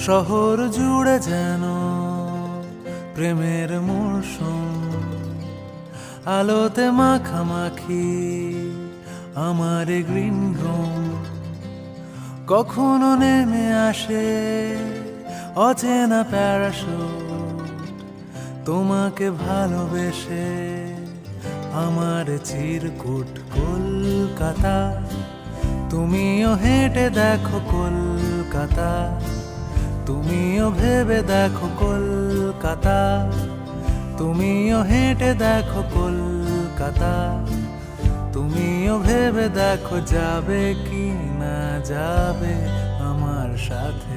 শহর জুড়ে যেন প্রেমের মরশুম, আলোতে মাখামাখি আমার গ্রিন রুম। কখনো নেমে আসে অচেনা প্যারাশুট, তোমাকে ভালোবেসে আমার চিরকুট। কলকাতা, তুমিও হেঁটে দেখো কলকাতা, তুমিও ভেবে দেখো কলকাতা, তুমিও হেঁটে দেখো কলকাতা, তুমিও ভেবে দেখো যাবে কি না যাবে আমার সাথে।